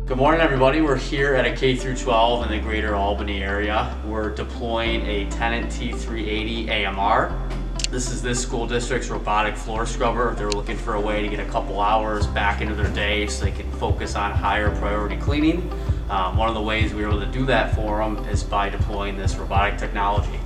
Good morning, everybody. We're here at a K through 12 in the greater Albany area. We're deploying a Tennant T380 AMR. This is this school district's robotic floor scrubber. They're looking for a way to get a couple hours back into their day so they can focus on higher priority cleaning. One of the ways we were able to do that for them is by deploying this robotic technology.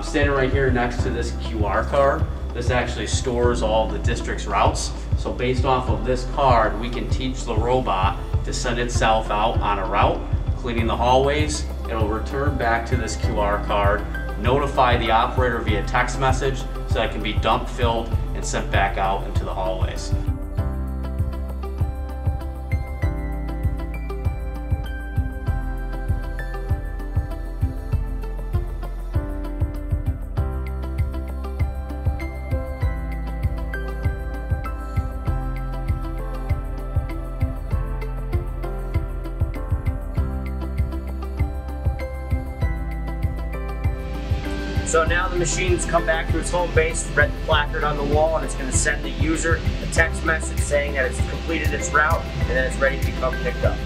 Standing right here next to this QR card, this actually stores all the district's routes. So based off of this card, we can teach the robot to send itself out on a route, cleaning the hallways. It'll return back to this QR card, notify the operator via text message so that it can be dump filled and sent back out into the hallways. So now the machine's come back to its home base, read the placard on the wall, and it's going to send the user a text message saying that it's completed its route and that it's ready to become picked up.